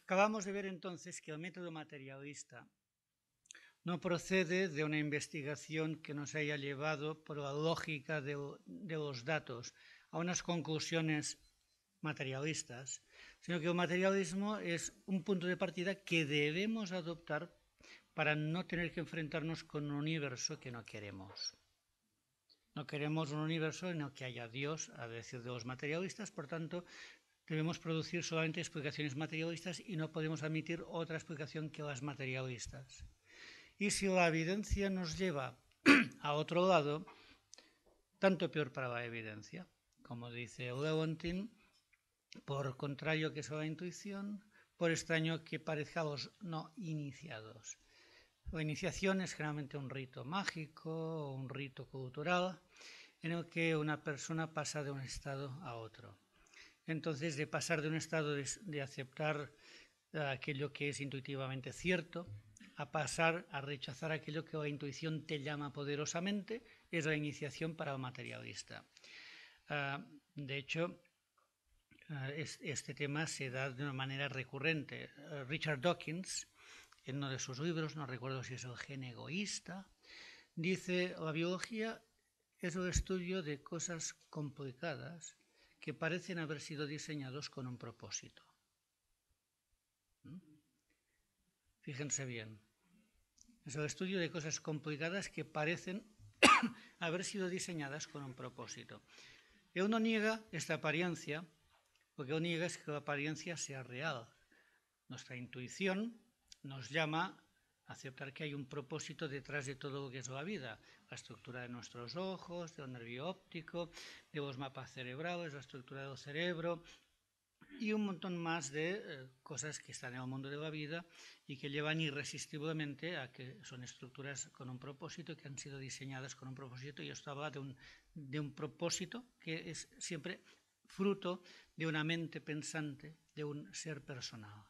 Acabamos de ver entonces que el método materialista no procede de una investigación que nos haya llevado por la lógica de los datos a unas conclusiones materialistas, sino que el materialismo es un punto de partida que debemos adoptar para no tener que enfrentarnos con un universo que no queremos. No queremos un universo en el que haya Dios, a decir de los materialistas, por tanto, debemos producir solamente explicaciones materialistas y no podemos admitir otra explicación que las materialistas. Y si la evidencia nos lleva a otro lado, tanto peor para la evidencia. Como dice Leontin, por contrario que sea la intuición, por extraño que parezca a los no iniciados. La iniciación es generalmente un rito mágico o un rito cultural en el que una persona pasa de un estado a otro. Entonces, de pasar de un estado de aceptar aquello que es intuitivamente cierto, a pasar a rechazar aquello que la intuición te llama poderosamente, es la iniciación para el materialista. De hecho, este tema se da de una manera recurrente. Richard Dawkins, en uno de sus libros, no recuerdo si es El gen egoísta, dice: la biología es el estudio de cosas complicadas que parecen haber sido diseñados con un propósito. Fíjense bien. Es el estudio de cosas complicadas que parecen haber sido diseñadas con un propósito. Él no niega esta apariencia, lo que él niega es que la apariencia sea real. Nuestra intuición nos llama a aceptar que hay un propósito detrás de todo lo que es la vida. La estructura de nuestros ojos, del nervio óptico, de los mapas cerebrales, la estructura del cerebro, y un montón más de cosas que están en el mundo de la vida y que llevan irresistiblemente a que son estructuras con un propósito, que han sido diseñadas con un propósito, y esto habla de un propósito que es siempre fruto de una mente pensante, de un ser personal.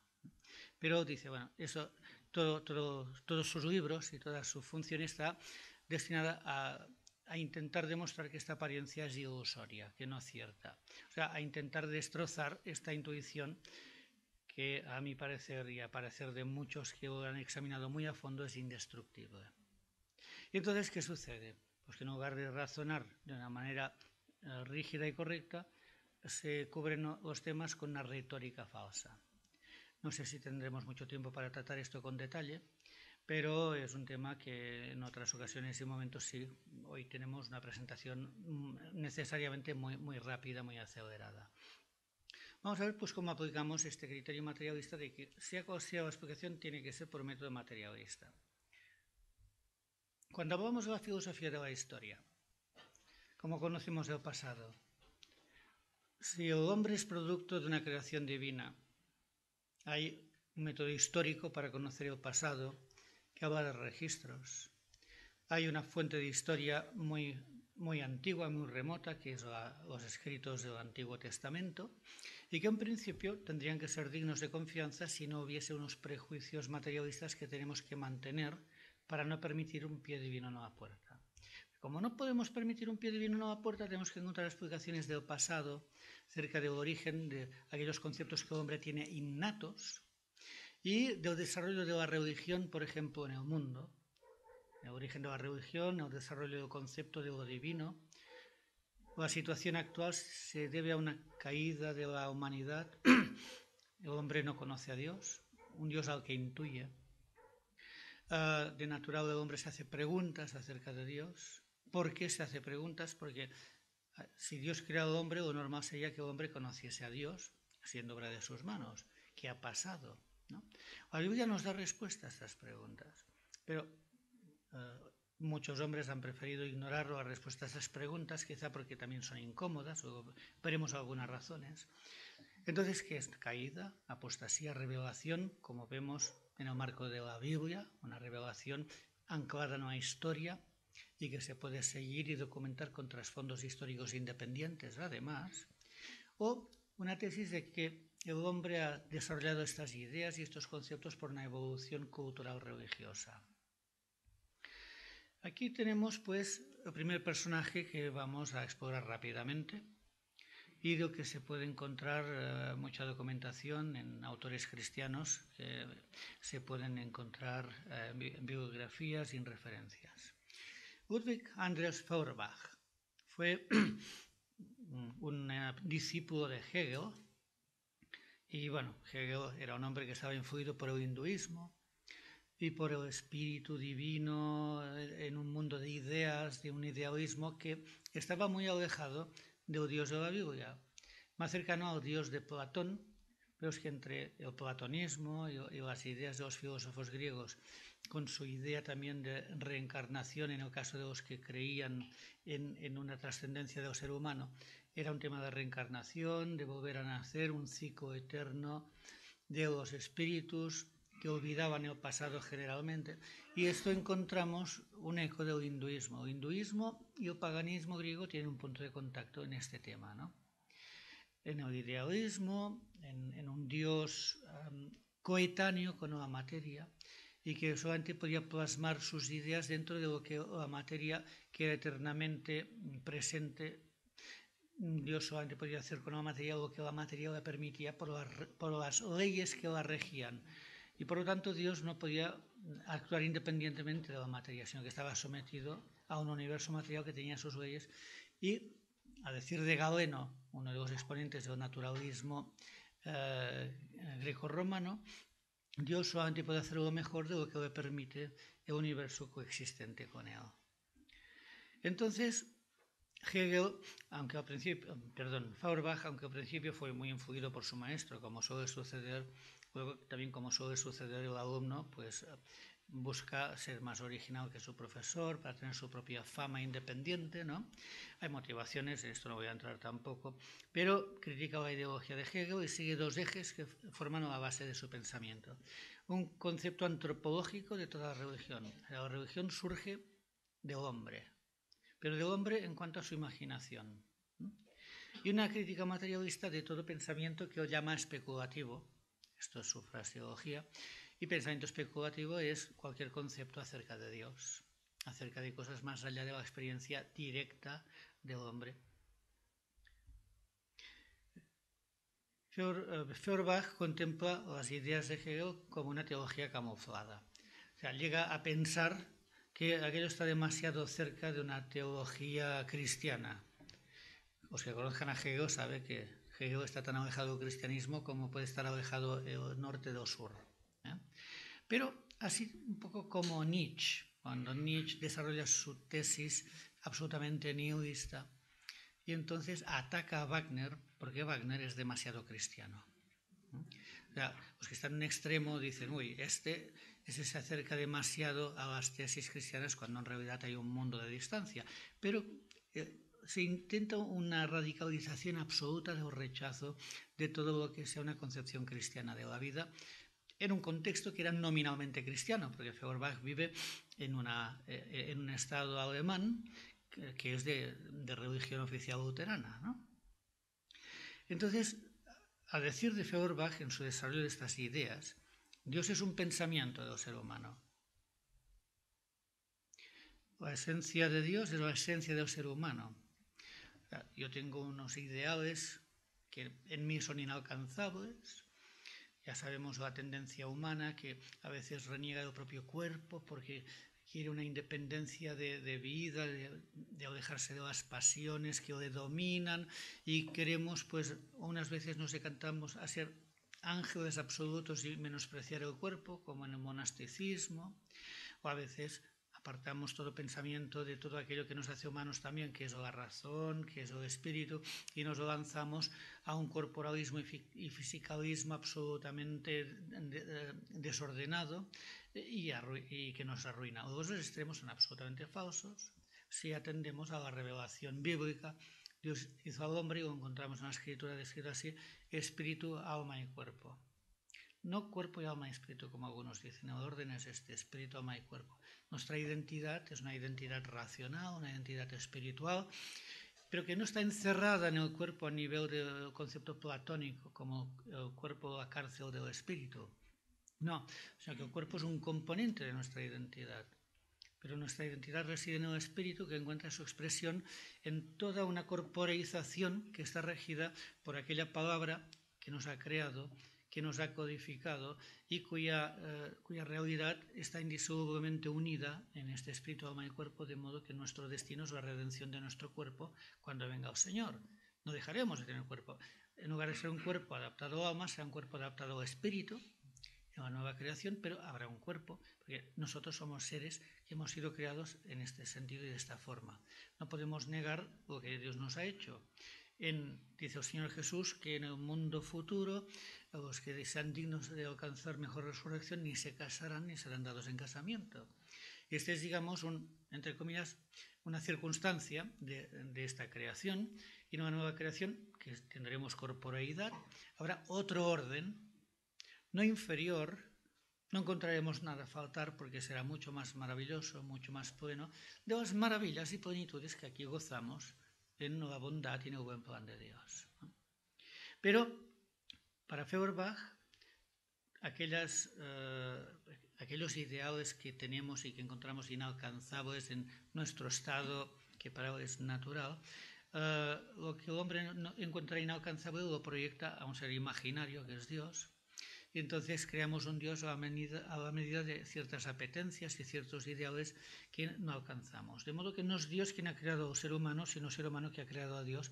Pero dice, bueno, eso, todos sus libros y toda su función está destinada a intentar demostrar que esta apariencia es ilusoria, que no es cierta. O sea, a intentar destrozar esta intuición que, a mi parecer y a parecer de muchos que lo han examinado muy a fondo, es indestructible. Y entonces, ¿qué sucede? Pues que en lugar de razonar de una manera rígida y correcta, se cubren los temas con una retórica falsa. No sé si tendremos mucho tiempo para tratar esto con detalle, pero es un tema que en otras ocasiones y momentos sí. Hoy tenemos una presentación necesariamente muy rápida, muy acelerada. Vamos a ver pues cómo aplicamos este criterio materialista de que sea cual sea la explicación tiene que ser por método materialista. Cuando hablamos de la filosofía de la historia, ¿cómo conocemos el pasado? Si el hombre es producto de una creación divina, hay un método histórico para conocer el pasado que habla de registros. Hay una fuente de historia muy antigua, muy remota, que es los escritos del Antiguo Testamento, y que en principio tendrían que ser dignos de confianza si no hubiese unos prejuicios materialistas que tenemos que mantener para no permitir un pie divino en la puerta. Como no podemos permitir un pie divino en la puerta, tenemos que encontrar explicaciones del pasado, cerca del origen de aquellos conceptos que el hombre tiene innatos, y del desarrollo de la religión, por ejemplo, en el mundo. El origen de la religión, el desarrollo del concepto de lo divino. La situación actual se debe a una caída de la humanidad. El hombre no conoce a Dios, un Dios al que intuye. De natural el hombre se hace preguntas acerca de Dios. ¿Por qué se hace preguntas? Porque si Dios crea al hombre, lo normal sería que el hombre conociese a Dios, siendo obra de sus manos. ¿Qué ha pasado? ¿No? La Biblia nos da respuesta a estas preguntas, pero muchos hombres han preferido ignorar la respuesta a esas preguntas, quizá porque también son incómodas, o veremos algunas razones. Entonces, ¿qué es caída, apostasía, revelación? Como vemos en el marco de la Biblia, una revelación anclada en una historia y que se puede seguir y documentar con trasfondos históricos independientes, además, o una tesis de que el hombre ha desarrollado estas ideas y estos conceptos por una evolución cultural religiosa. Aquí tenemos pues el primer personaje que vamos a explorar rápidamente, y de lo que se puede encontrar mucha documentación en autores cristianos que se pueden encontrar biografías y referencias. Ludwig Andreas Feuerbach fue un discípulo de Hegel y bueno, Hegel era un hombre que estaba influido por el hinduismo y por el espíritu divino en un mundo de ideas, de un idealismo que estaba muy alejado del Dios de la Biblia, más cercano al Dios de Platón, pero es que entre el platonismo y las ideas de los filósofos griegos, con su idea también de reencarnación en el caso de los que creían en una trascendencia del ser humano, era un tema de reencarnación, de volver a nacer, un ciclo eterno de los espíritus que olvidaban el pasado generalmente. Y esto encontramos un eco del hinduismo. El hinduismo y el paganismo griego tienen un punto de contacto en este tema, ¿no? En el idealismo, en un Dios coetáneo con la materia y que solamente podía plasmar sus ideas dentro de lo que la materia, que era eternamente presente, Dios solamente podía hacer con la materia lo que la materia le permitía por las leyes que la regían. Y por lo tanto Dios no podía actuar independientemente de la materia, sino que estaba sometido a un universo material que tenía sus leyes. Y, a decir de Galeno, uno de los exponentes del naturalismo greco-romano, Dios solamente puede hacer lo mejor de lo que le permite el universo coexistente con él. Entonces, Feuerbach, aunque al principio fue muy influido por su maestro, como suele suceder, luego también como suele suceder el alumno, pues busca ser más original que su profesor para tener su propia fama independiente, ¿no? Hay motivaciones, en esto no voy a entrar tampoco, pero critica la ideología de Hegel y sigue dos ejes que forman la base de su pensamiento. Un concepto antropológico de toda la religión. La religión surge del hombre, pero del hombre en cuanto a su imaginación. Y una crítica materialista de todo pensamiento que él llama especulativo. Esto es su fraseología. Y pensamiento especulativo es cualquier concepto acerca de Dios, acerca de cosas más allá de la experiencia directa del hombre. Feuerbach contempla las ideas de Hegel como una teología camuflada. O sea, llega a pensar que aquello está demasiado cerca de una teología cristiana. Los que conozcan a Hegel saben que Hegel está tan alejado del cristianismo como puede estar alejado el norte del sur. Pero así un poco como Nietzsche, cuando Nietzsche desarrolla su tesis absolutamente nihilista y entonces ataca a Wagner porque Wagner es demasiado cristiano. O sea, los que están en un extremo dicen, uy, ese se acerca demasiado a las tesis cristianas cuando en realidad hay un mundo de distancia. Pero se intenta una radicalización absoluta del rechazo de todo lo que sea una concepción cristiana de la vida en un contexto que era nominalmente cristiano, porque Feuerbach vive en un estado alemán que es de religión oficial luterana, ¿no? Entonces, a decir de Feuerbach en su desarrollo de estas ideas, Dios es un pensamiento del ser humano. La esencia de Dios es la esencia del ser humano. Yo tengo unos ideales que en mí son inalcanzables. Ya sabemos la tendencia humana que a veces reniega del propio cuerpo porque quiere una independencia de vida, de alejarse de las pasiones que le dominan y queremos, pues, unas veces nos decantamos a ser ángeles absolutos y menospreciar el cuerpo, como en el monasticismo, o a veces apartamos todo pensamiento de todo aquello que nos hace humanos también, que es la razón, que es el espíritu, y nos lanzamos a un corporalismo y fisicalismo absolutamente desordenado y que nos arruina. Los dos extremos son absolutamente falsos si atendemos a la revelación bíblica. Dios hizo al hombre y lo encontramos en la escritura descrito así: espíritu, alma y cuerpo. No cuerpo y alma y espíritu, como algunos dicen. El orden es este: espíritu, alma y cuerpo. Nuestra identidad es una identidad racional, una identidad espiritual, pero que no está encerrada en el cuerpo a nivel del concepto platónico, como el cuerpo la cárcel del espíritu. No, sino que el cuerpo es un componente de nuestra identidad. pero nuestra identidad reside en el espíritu, que encuentra su expresión en toda una corporeización que está regida por aquella palabra que nos ha creado, que nos ha codificado y cuya realidad está indisolublemente unida en este espíritu, alma y cuerpo, de modo que nuestro destino es la redención de nuestro cuerpo cuando venga el Señor. No dejaremos de tener cuerpo. En lugar de ser un cuerpo adaptado al alma, será un cuerpo adaptado al espíritu, en la nueva creación, pero habrá un cuerpo, porque nosotros somos seres que hemos sido creados en este sentido y de esta forma. No podemos negar lo que Dios nos ha hecho. Dice el Señor Jesús que en el mundo futuro los que sean dignos de alcanzar mejor resurrección ni se casarán ni serán dados en casamiento. Este es, digamos, entre comillas, una circunstancia de esta creación, y en una nueva creación, que tendremos corporeidad, habrá otro orden, no inferior, no encontraremos nada a faltar porque será mucho más maravilloso, mucho más pleno, de las maravillas y plenitudes que aquí gozamos en la bondad y en el buen plan de Dios. Pero para Feuerbach, aquellos ideales que tenemos y que encontramos inalcanzables en nuestro estado, que para él es natural, lo que el hombre no encuentra inalcanzable lo proyecta a un ser imaginario, que es Dios, y entonces creamos un Dios a la medida de ciertas apetencias y ciertos ideales que no alcanzamos. De modo que no es Dios quien ha creado al ser humano, sino el ser humano que ha creado a Dios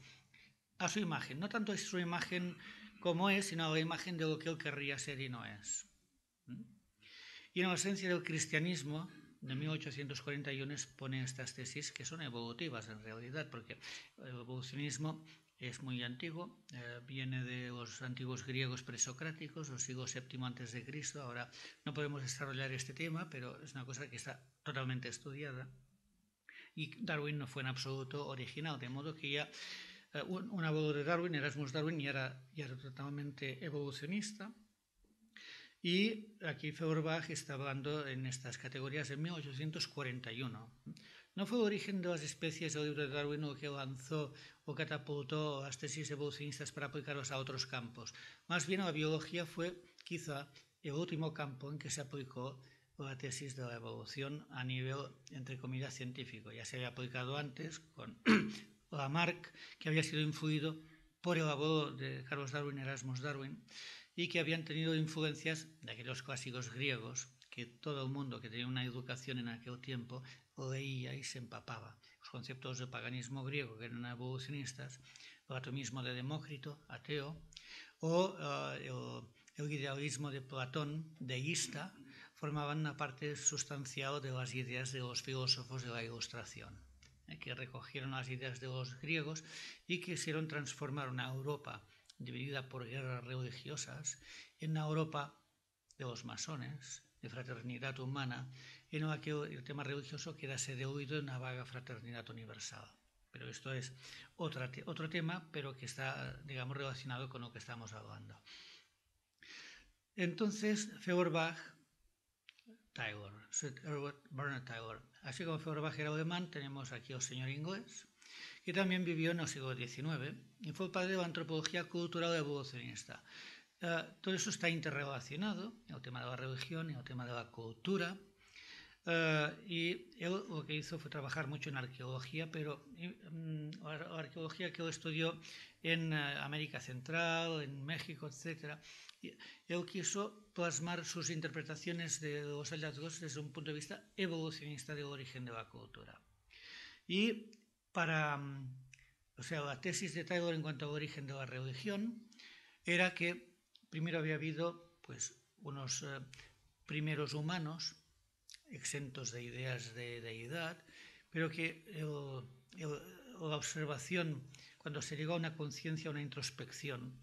a su imagen. No tanto es su imagen como es, sino a la imagen de lo que él querría ser y no es. Y en la esencia del cristianismo de 1841 expone estas tesis que son evolutivas en realidad, porque el evolucionismo es muy antiguo, viene de los antiguos griegos presocráticos, los siglo VII antes de Cristo. Ahora no podemos desarrollar este tema, pero es una cosa que está totalmente estudiada. Y Darwin no fue en absoluto original, de modo que ya un abuelo de Darwin, Erasmus Darwin, ya era totalmente evolucionista. Y aquí Feuerbach está hablando en estas categorías en 1841. No fue el origen de las especies el libro de Darwin lo que lanzó o catapultó las tesis evolucionistas para aplicarlas a otros campos. Más bien la biología fue quizá el último campo en que se aplicó la tesis de la evolución a nivel, entre comillas, científico. Ya se había aplicado antes con Lamarck, que había sido influido por el abuelo de Carlos Darwin, Erasmus Darwin, y que habían tenido influencias de aquellos clásicos griegos que todo el mundo que tenía una educación en aquel tiempo leía y se empapaba. Los conceptos de paganismo griego, que eran evolucionistas, el atomismo de Demócrito, ateo, o el idealismo de Platón, deísta, formaban una parte sustancial de las ideas de los filósofos de la Ilustración, que recogieron las ideas de los griegos y quisieron transformar una Europa dividida por guerras religiosas en una Europa de los masones, de fraternidad humana, en la que el tema religioso quedase diluido en una vaga fraternidad universal. Pero esto es otro tema, pero que está, digamos, relacionado con lo que estamos hablando. Entonces, Feuerbach, Sir Bernard Taylor. Así como Feuerbach era alemán, tenemos aquí al señor inglés, que también vivió en el siglo XIX y fue el padre de la antropología cultural evolucionista. Todo eso está interrelacionado, el tema de la religión y el tema de la cultura. Y él lo que hizo fue trabajar mucho en arqueología, pero la arqueología que él estudió en América Central, en México, etc. Él quiso plasmar sus interpretaciones de los hallazgos desde un punto de vista evolucionista del origen de la cultura. Y la tesis de Taylor en cuanto al origen de la religión era que primero había habido pues, unos primeros humanos exentos de ideas de deidad, pero que la observación, cuando se llegó a una conciencia, a una introspección,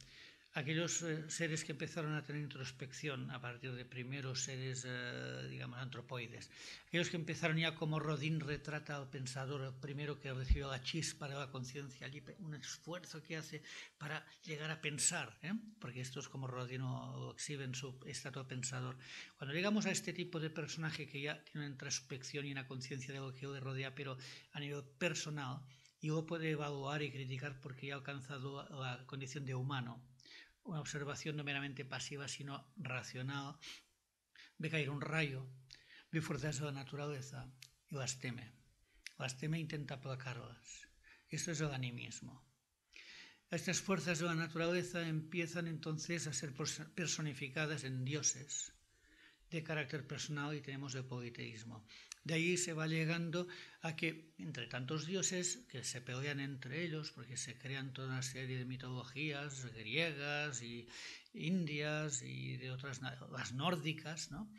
aquellos seres que empezaron a tener introspección a partir de primeros seres, digamos, antropoides, aquellos que empezaron ya como Rodin retrata al pensador, el primero que recibió la chispa de la conciencia, allí un esfuerzo que hace para llegar a pensar, porque esto es como Rodin lo exhibe en su estatua pensador. Cuando llegamos a este tipo de personaje que ya tiene una introspección y una conciencia de lo que le rodea, pero a nivel personal, y lo puede evaluar y criticar porque ya ha alcanzado la condición de humano, una observación no meramente pasiva, sino racional, ve caer un rayo, ve fuerzas de la naturaleza, y las teme. Las teme e intenta aplacarlas. Esto es el animismo. Estas fuerzas de la naturaleza empiezan entonces a ser personificadas en dioses de carácter personal y tenemos el politeísmo. De ahí se va llegando a que entre tantos dioses que se pelean entre ellos porque se crean toda una serie de mitologías griegas y indias y de otras, las nórdicas, ¿no?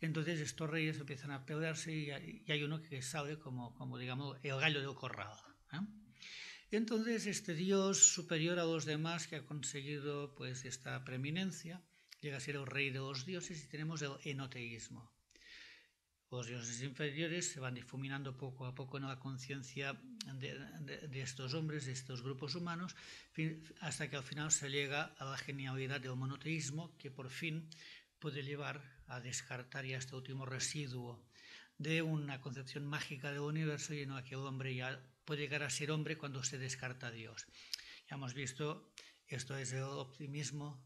Entonces estos reyes empiezan a pelearse y hay uno que sale como digamos, el gallo del corral, ¿eh? Entonces este dios superior a los demás que ha conseguido pues esta preeminencia llega a ser el rey de los dioses y tenemos el enoteísmo. Los dioses inferiores se van difuminando poco a poco en la conciencia de estos hombres, de estos grupos humanos, hasta que al final se llega a la genialidad del monoteísmo, que por fin puede llevar a descartar ya este último residuo de una concepción mágica del universo y en la que el hombre ya puede llegar a ser hombre cuando se descarta a Dios. Ya hemos visto, esto es el optimismo,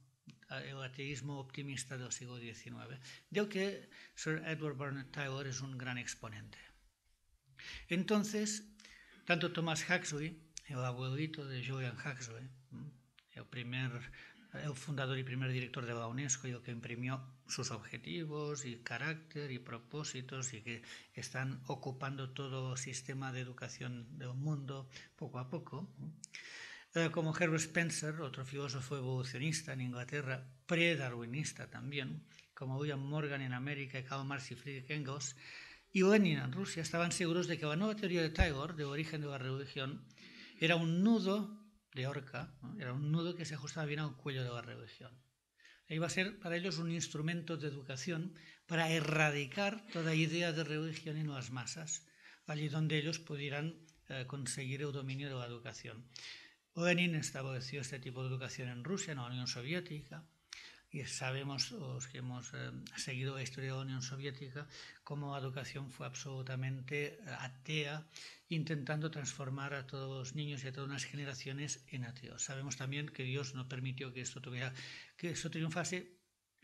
el ateísmo optimista del siglo XIX, del que Sir Edward Bernard Taylor es un gran exponente. Entonces, tanto Thomas Huxley, el abuelito de Julian Huxley, el fundador y primer director de la UNESCO y el que imprimió sus objetivos y carácter y propósitos y que están ocupando todo el sistema de educación del mundo poco a poco, como Herbert Spencer, otro filósofo evolucionista en Inglaterra, pre-darwinista también, como William Morgan en América, Karl Marx y Friedrich Engels, y Lenin en Rusia, estaban seguros de que la nueva teoría de Taylor, del origen de la religión, era un nudo de horca, ¿no? Era un nudo que se ajustaba bien al cuello de la religión. Iba a ser para ellos un instrumento de educación para erradicar toda idea de religión en las masas, allí donde ellos pudieran conseguir el dominio de la educación. Lenin estableció este tipo de educación en Rusia, en la Unión Soviética, y sabemos, los que hemos seguido la historia de la Unión Soviética, cómo la educación fue absolutamente atea, intentando transformar a todos los niños y a todas las generaciones en ateos. Sabemos también que Dios no permitió que esto triunfase,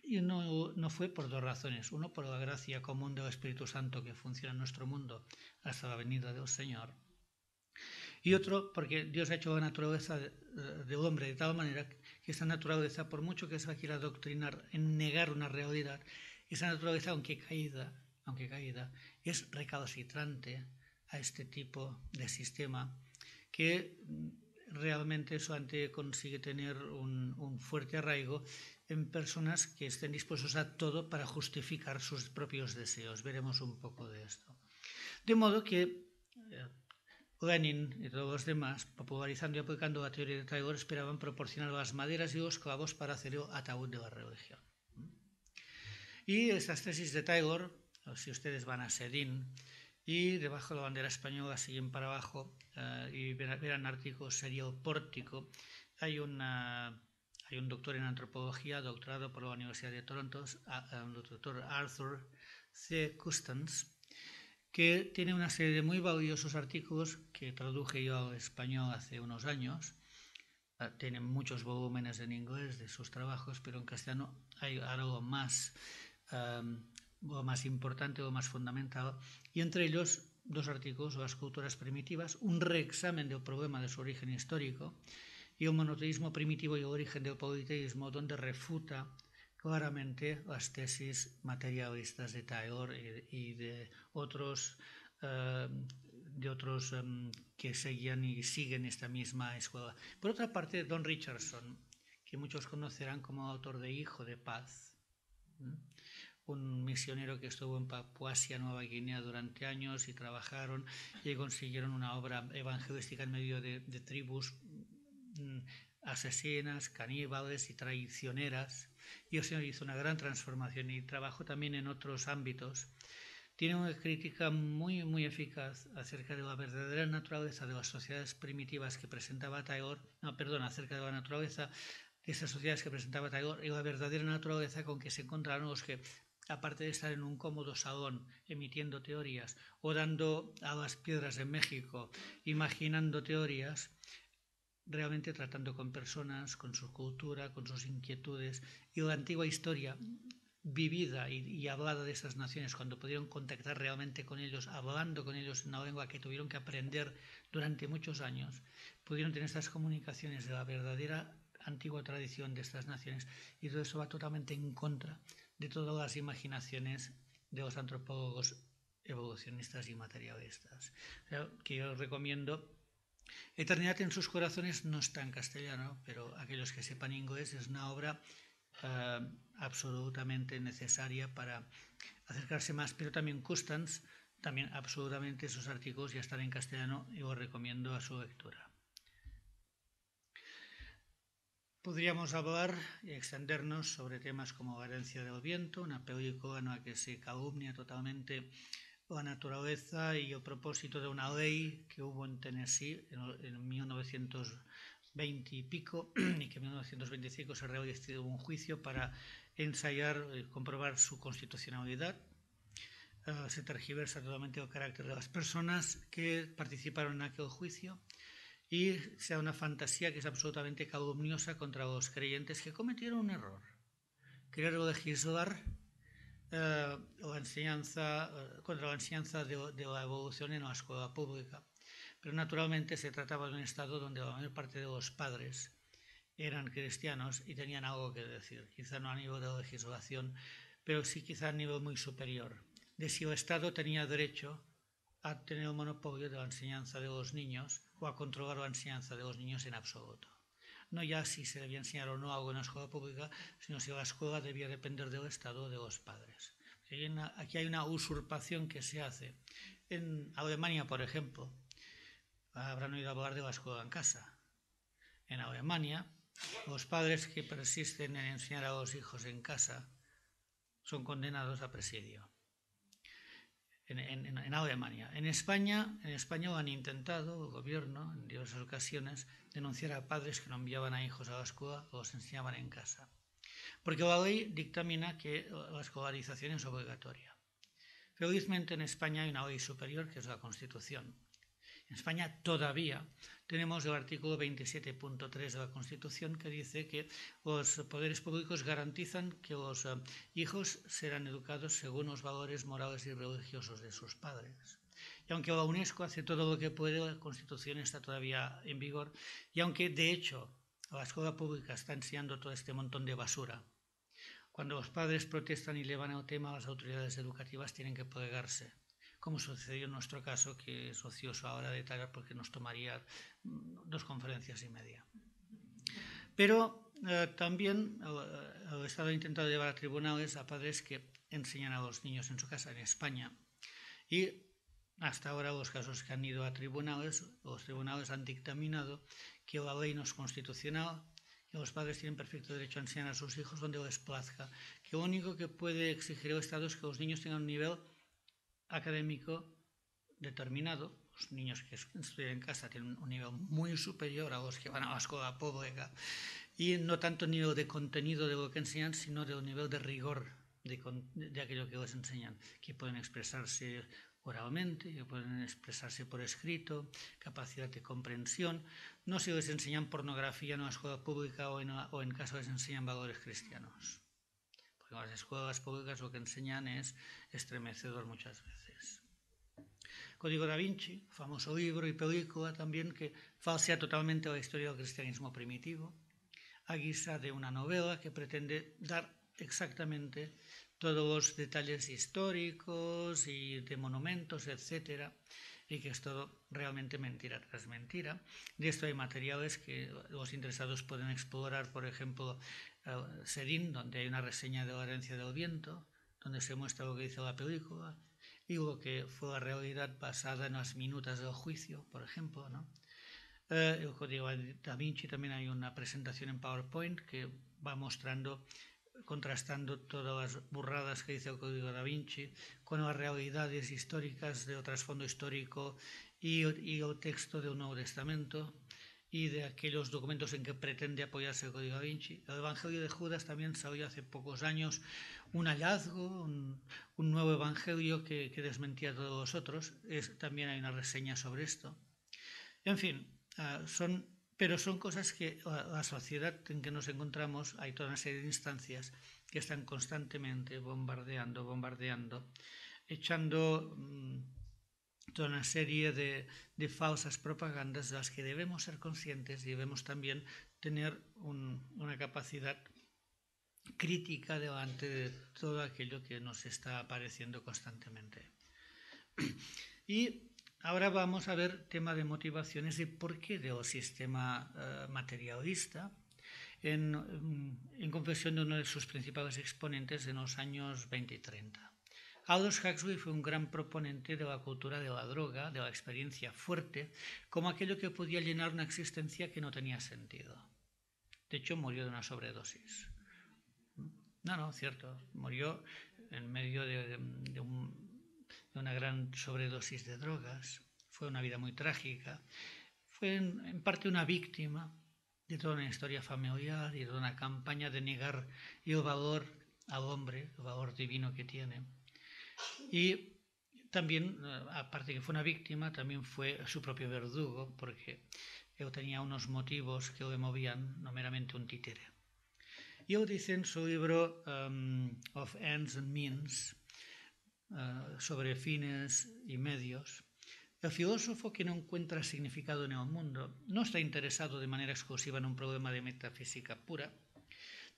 y no fue por dos razones. Uno, por la gracia común del Espíritu Santo que funciona en nuestro mundo hasta la venida del Señor. Y otro, porque Dios ha hecho la naturaleza del hombre de tal manera que esa naturaleza, por mucho que se quiera adoctrinar en negar una realidad, esa naturaleza, aunque caída, es recalcitrante a este tipo de sistema que realmente solamente consigue tener un fuerte arraigo en personas que estén dispuestos a todo para justificar sus propios deseos. Veremos un poco de esto. De modo que Lenin y todos los demás, popularizando y aplicando la teoría de Taylor, esperaban proporcionar las maderas y los clavos para hacer el ataúd de la religión. Y estas tesis de Taylor, si ustedes van a Sedin y debajo de la bandera española siguen para abajo y verán artículos, sería el pórtico, hay un doctor en antropología, doctorado por la Universidad de Toronto, el doctor Arthur C. Custance, que tiene una serie de muy valiosos artículos que traduje yo al español hace unos años. Tiene muchos volúmenes en inglés de sus trabajos, pero en castellano hay algo más importante, lo más fundamental, y entre ellos dos artículos, las culturas primitivas, un reexamen del problema de su origen histórico, y el monoteísmo primitivo y el origen del politeísmo, donde refuta claramente las tesis materialistas de Taylor y de otros que seguían y siguen esta misma escuela. Por otra parte, Don Richardson, que muchos conocerán como autor de Hijo de Paz, un misionero que estuvo en Papuasia, Nueva Guinea durante años y trabajaron y consiguieron una obra evangelística en medio de tribus asesinas, caníbales y traicioneras, y el Señor hizo una gran transformación y trabajó también en otros ámbitos. Tiene una crítica muy, muy eficaz acerca de la verdadera naturaleza de las sociedades primitivas que presentaba Taylor, acerca de la naturaleza de esas sociedades que presentaba Taylor y la verdadera naturaleza con que se encontraron los que, aparte de estar en un cómodo salón emitiendo teorías o dando a las piedras en México imaginando teorías, realmente tratando con personas, con su cultura, con sus inquietudes. Y la antigua historia vivida y hablada de estas naciones, cuando pudieron contactar realmente con ellos, hablando con ellos en una lengua que tuvieron que aprender durante muchos años, pudieron tener estas comunicaciones de la verdadera antigua tradición de estas naciones, y todo eso va totalmente en contra de todas las imaginaciones de los antropólogos evolucionistas y materialistas. O sea, que yo recomiendo. Eternidad en sus corazones no está en castellano, pero aquellos que sepan inglés es una obra absolutamente necesaria para acercarse más, pero también Custance, también absolutamente sus artículos ya están en castellano y os recomiendo a su lectura. Podríamos hablar y extendernos sobre temas como La herencia del viento, una película en la que se calumnia totalmente la naturaleza y el propósito de una ley que hubo en Tennessee en 1920 y pico, y que en 1925 se realizó un juicio para ensayar y comprobar su constitucionalidad. Se tergiversa totalmente el carácter de las personas que participaron en aquel juicio, y sea una fantasía que es absolutamente calumniosa contra los creyentes que cometieron un error: querer legislar contra la enseñanza de la evolución en la escuela pública. Pero naturalmente se trataba de un estado donde la mayor parte de los padres eran cristianos y tenían algo que decir, quizá no a nivel de legislación, pero sí quizá a nivel muy superior, de si el Estado tenía derecho a tener el monopolio de la enseñanza de los niños o a controlar la enseñanza de los niños en absoluto. No ya si se debía enseñar o no algo en la escuela pública, sino si la escuela debía depender del Estado o de los padres. Aquí hay una usurpación que se hace. En Alemania, por ejemplo, habrán oído hablar de la escuela en casa. En Alemania, los padres que persisten en enseñar a los hijos en casa son condenados a presidio. En Alemania. En España lo han intentado, el gobierno, en diversas ocasiones, denunciar a padres que no enviaban a hijos a la escuela o los enseñaban en casa. Porque la ley dictamina que la escolarización es obligatoria. Felizmente en España hay una ley superior, que es la Constitución. En España todavía tenemos el artículo 27.3 de la Constitución, que dice que los poderes públicos garantizan que los hijos serán educados según los valores morales y religiosos de sus padres. Y aunque la UNESCO hace todo lo que puede, la Constitución está todavía en vigor, y aunque de hecho la escuela pública está enseñando todo este montón de basura, cuando los padres protestan y llevan el tema a las autoridades educativas tienen que plegarse, como sucedió en nuestro caso, que es ocioso ahora detallar porque nos tomaría 2 conferencias y media. Pero también el Estado ha intentado llevar a tribunales a padres que enseñan a los niños en su casa en España, y hasta ahora los casos que han ido a tribunales, los tribunales han dictaminado que la ley no es constitucional, que los padres tienen perfecto derecho a enseñar a sus hijos donde les plazca, que lo único que puede exigir el Estado es que los niños tengan un nivel académico determinado. Los niños que estudian en casa tienen un nivel muy superior a los que van a la escuela pública, y no tanto nivel de contenido de lo que enseñan, sino del nivel de rigor de aquello que les enseñan, que pueden expresarse oralmente, que pueden expresarse por escrito, capacidad de comprensión. No si les enseñan pornografía en una escuela pública o en casa les enseñan valores cristianos. Porque las escuelas públicas lo que enseñan es estremecedor muchas veces. Código da Vinci, famoso libro y película también, que falsea totalmente la historia del cristianismo primitivo, a guisa de una novela que pretende dar exactamente todos los detalles históricos y de monumentos, etc., y que es todo realmente mentira tras mentira. De esto hay materiales que los interesados pueden explorar, por ejemplo, Sedin, donde hay una reseña de La herencia del viento, donde se muestra lo que dice la película y lo que fue la realidad basada en las minutas del juicio, por ejemplo, ¿no? El código da Vinci también hay una presentación en PowerPoint que va mostrando, contrastando todas las burradas que dice el código da Vinci con las realidades históricas del trasfondo histórico y el texto del Nuevo Testamento y de aquellos documentos en que pretende apoyarse el código da Vinci. El Evangelio de Judas también salió hace pocos años, un hallazgo, un nuevo evangelio que desmentía a todos los otros. También hay una reseña sobre esto. En fin, pero son cosas que la sociedad en que nos encontramos, hay toda una serie de instancias que están constantemente bombardeando, echando toda una serie de falsas propagandas de las que debemos ser conscientes y debemos también tener una capacidad crítica delante de todo aquello que nos está apareciendo constantemente. Y ahora vamos a ver tema de motivaciones y por qué del sistema materialista en confesión de uno de sus principales exponentes en los años 20 y 30. Aldous Huxley fue un gran proponente de la cultura de la droga, de la experiencia fuerte, como aquello que podía llenar una existencia que no tenía sentido. De hecho, murió de una sobredosis. No, cierto. Murió en medio de una gran sobredosis de drogas. Fue una vida muy trágica. Fue en parte una víctima de toda una historia familiar y de una campaña de negar el valor al hombre, el valor divino que tiene. Y también, aparte que fue una víctima, también fue su propio verdugo, porque él tenía unos motivos que le movían, no meramente un títere. Y él dice en su libro Of Ends and Means, sobre fines y medios, el filósofo que no encuentra significado en el mundo no está interesado de manera exclusiva en un problema de metafísica pura,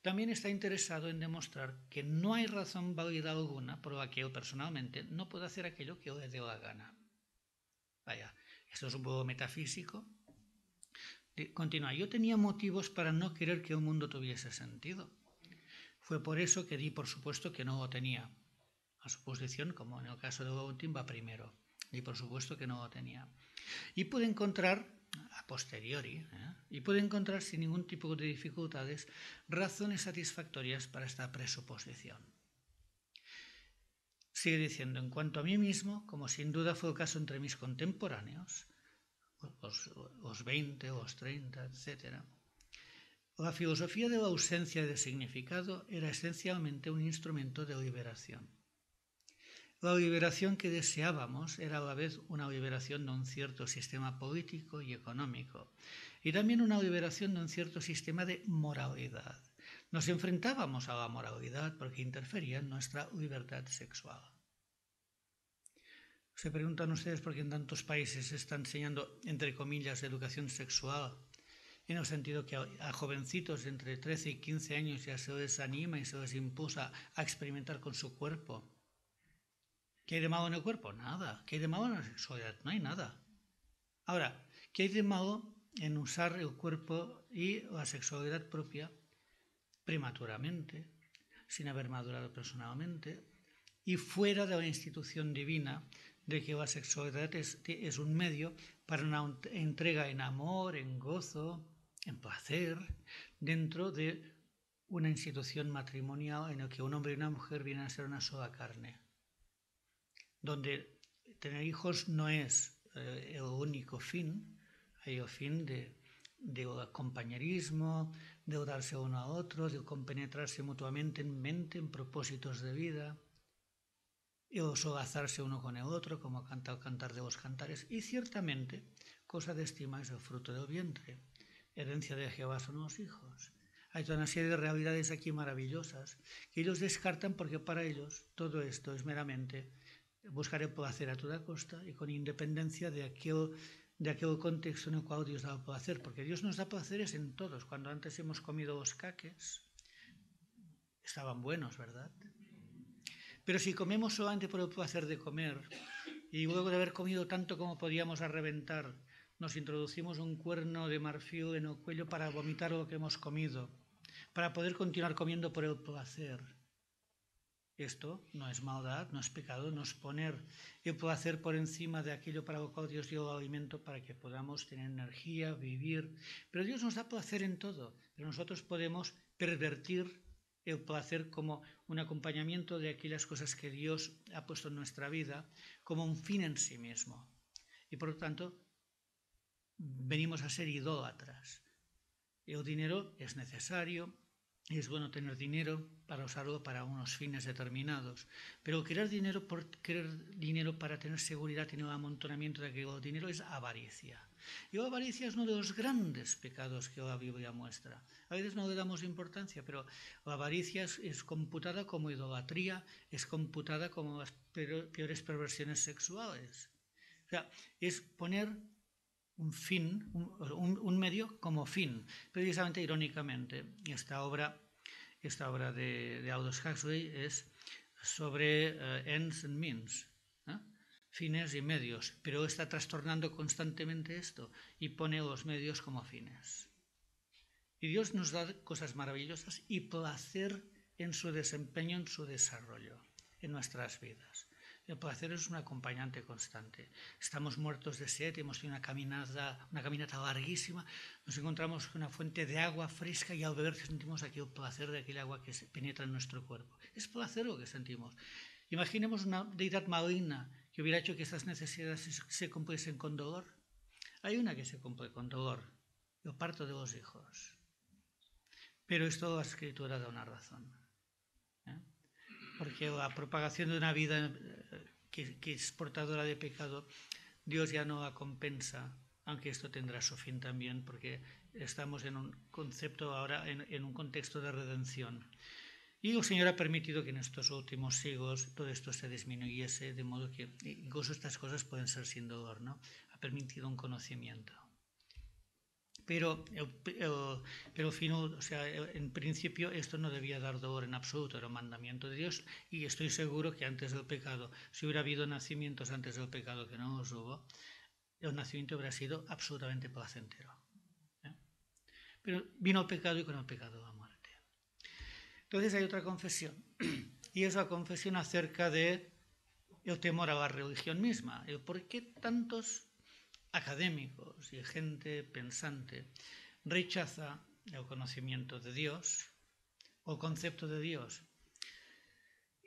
también está interesado en demostrar que no hay razón válida alguna por la que él personalmente no puede hacer aquello que le dé la gana. Vaya, esto es un poco metafísico. Continúa, yo tenía motivos para no querer que el mundo tuviese sentido. Fue por eso que di por supuesto que no lo tenía. A su posición, como en el caso de Boutin, va primero. Di por supuesto que no lo tenía. Y pude encontrar a posteriori, y puede encontrar sin ningún tipo de dificultades razones satisfactorias para esta presuposición. Sigue diciendo, en cuanto a mí mismo, como sin duda fue el caso entre mis contemporáneos, los 20, los 30, etc., la filosofía de la ausencia de significado era esencialmente un instrumento de liberación. La liberación que deseábamos era a la vez una liberación de un cierto sistema político y económico, y también una liberación de un cierto sistema de moralidad. Nos enfrentábamos a la moralidad porque interfería en nuestra libertad sexual. Se preguntan ustedes por qué en tantos países se está enseñando, entre comillas, educación sexual, en el sentido que a jovencitos entre 13 y 15 años ya se les anima y se les impulsa a experimentar con su cuerpo. ¿Qué hay de malo en el cuerpo? Nada. ¿Qué hay de malo en la sexualidad? No hay nada. Ahora, ¿qué hay de malo en usar el cuerpo y la sexualidad propia prematuramente, sin haber madurado personalmente, y fuera de la institución divina de que la sexualidad es un medio para una entrega en amor, en gozo, en placer, dentro de una institución matrimonial en la que un hombre y una mujer vienen a ser una sola carne, donde tener hijos no es el único fin, hay el fin del compañerismo, de darse uno a otro, de compenetrarse mutuamente en mente, en propósitos de vida, y o solazarse uno con el otro, como canta el Cantar de los Cantares, y ciertamente, cosa de estima es el fruto del vientre, herencia de Jehová son los hijos. Hay toda una serie de realidades aquí maravillosas que ellos descartan porque para ellos todo esto es meramente buscar el placer a toda costa y con independencia de aquel contexto en el cual Dios da el placer, porque Dios nos da placeres en todos. Cuando antes hemos comido los caques, estaban buenos, ¿verdad? Pero si comemos solamente por el placer de comer y luego de haber comido tanto como podíamos a reventar, nos introducimos un cuerno de marfil en el cuello para vomitar lo que hemos comido, para poder continuar comiendo por el placer. Esto no es maldad, no es pecado, no es poner el placer por encima de aquello para lo cual Dios dio el alimento para que podamos tener energía, vivir. Pero Dios nos da placer en todo, pero nosotros podemos pervertir el placer como un acompañamiento de aquellas cosas que Dios ha puesto en nuestra vida como un fin en sí mismo. Y por lo tanto, venimos a ser idólatras. El dinero es necesario, es bueno tener dinero para usarlo para unos fines determinados, pero querer dinero por querer dinero para tener seguridad en el amontonamiento de aquel dinero es avaricia. Y la avaricia es uno de los grandes pecados que la Biblia muestra. A veces no le damos importancia, pero la avaricia es computada como idolatría, es computada como las peores perversiones sexuales. O sea, es poner un fin, un medio como fin. Precisamente, irónicamente, esta obra de Aldous Huxley es sobre ends and means, fines y medios, pero está trastornando constantemente esto y pone los medios como fines. Y Dios nos da cosas maravillosas y placer en su desempeño, en su desarrollo, en nuestras vidas. El placer es un acompañante constante. Estamos muertos de sed, hemos tenido una caminata larguísima, nos encontramos con una fuente de agua fresca y al beber sentimos aquí el placer de aquel agua que penetra en nuestro cuerpo. Es placer lo que sentimos. Imaginemos una deidad maligna que hubiera hecho que estas necesidades se cumpliesen con dolor. Hay una que se cumple con dolor, el parto de los hijos. Pero esto la Escritura da una razón. Porque la propagación de una vida que es portadora de pecado, Dios ya no la compensa, aunque esto tendrá su fin también, porque estamos en un concepto ahora, en un contexto de redención. Y el Señor ha permitido que en estos últimos siglos todo esto se disminuyese, de modo que incluso estas cosas pueden ser sin dolor, ¿no? Ha permitido un conocimiento. Pero en principio esto no debía dar dolor en absoluto, era un mandamiento de Dios, y estoy seguro que antes del pecado, si hubiera habido nacimientos antes del pecado que no los hubo, el nacimiento hubiera sido absolutamente placentero. Pero vino el pecado y con el pecado la muerte. Entonces hay otra confesión, y es la confesión acerca de el temor a la religión misma, el por qué tantos académicos y gente pensante rechaza el conocimiento de Dios o el concepto de Dios.